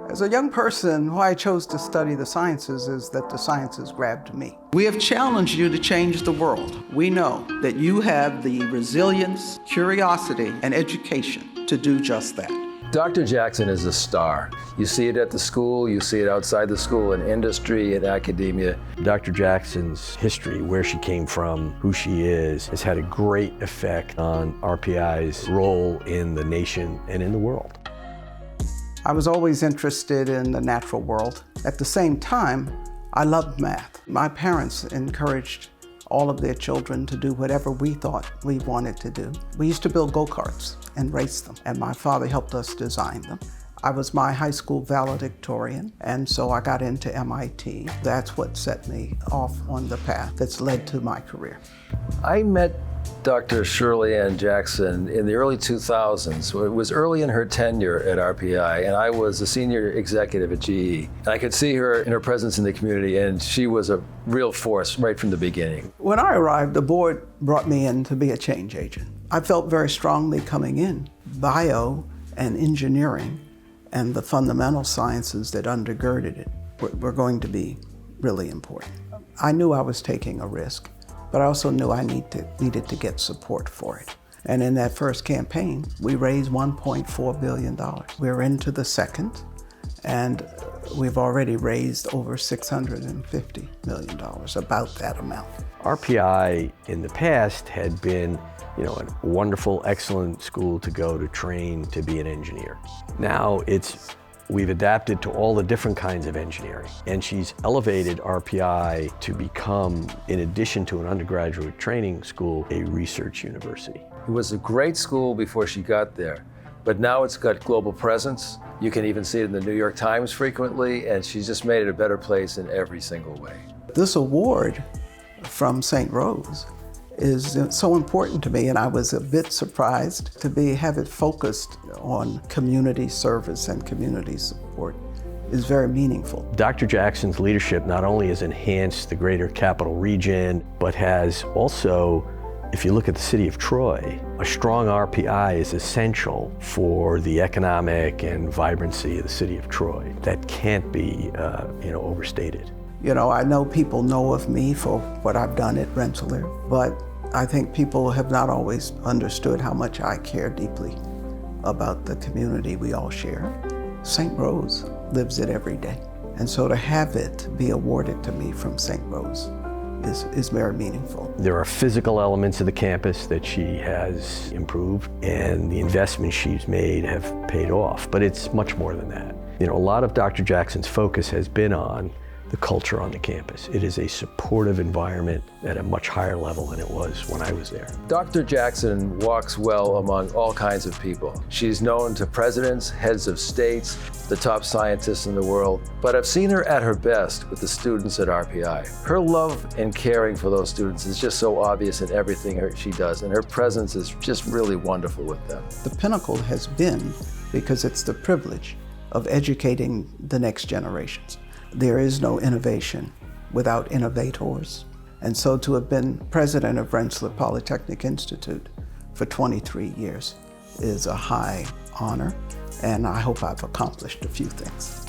As a young person, why I chose to study the sciences is that the sciences grabbed me. We have challenged you to change the world. We know that you have the resilience, curiosity, and education to do just that. Dr. Jackson is a star. You see it at the school, you see it outside the school, in industry, in academia. Dr. Jackson's history, where she came from, who she is, has had a great effect on RPI's role in the nation and in the world. I was always interested in the natural world. At the same time, I loved math. My parents encouraged all of their children to do whatever we thought we wanted to do. We used to build go-karts and race them, and my father helped us design them. I was my high school valedictorian, and so I got into MIT. That's what set me off on the path that's led to my career. I met Dr. Shirley Ann Jackson in the early 2000s. It was early in her tenure at RPI, and I was a senior executive at GE. And I could see her in her presence in the community, and she was a real force right from the beginning. When I arrived, the board brought me in to be a change agent. I felt very strongly coming in. Bio and engineering and the fundamental sciences that undergirded it were going to be really important. I knew I was taking a risk, but I also knew I needed to get support for it. And in that first campaign, we raised $1.4 billion. We're into the second, and we've already raised over $650 million, about that amount. RPI in the past had been a wonderful, excellent school to go to train to be an engineer. Now we've adapted to all the different kinds of engineering, and she's elevated RPI to become, in addition to an undergraduate training school, a research university. It was a great school before she got there, but now it's got global presence. You can even see it in the New York Times frequently, and she's just made it a better place in every single way. This award from St. Rose is so important to me, and I was a bit surprised to have it focused on community service and community support. Is very meaningful. Dr. Jackson's leadership not only has enhanced the greater capital region, but has also, if you look at the city of Troy, a strong RPI is essential for the economic and vibrancy of the city of Troy. That can't be overstated. I know people know of me for what I've done at Rensselaer, but I think people have not always understood how much I care deeply about the community we all share. St. Rose lives it every day. And so to have it be awarded to me from St. Rose is very meaningful. There are physical elements of the campus that she has improved, and the investments she's made have paid off, but it's much more than that. A lot of Dr. Jackson's focus has been on the culture on the campus. It is a supportive environment at a much higher level than it was when I was there. Dr. Jackson walks well among all kinds of people. She's known to presidents, heads of states, the top scientists in the world, but I've seen her at her best with the students at RPI. Her love and caring for those students is just so obvious in everything she does, and her presence is just really wonderful with them. The pinnacle has been because it's the privilege of educating the next generations. There is no innovation without innovators. And so to have been president of Rensselaer Polytechnic Institute for 23 years is a high honor, and I hope I've accomplished a few things.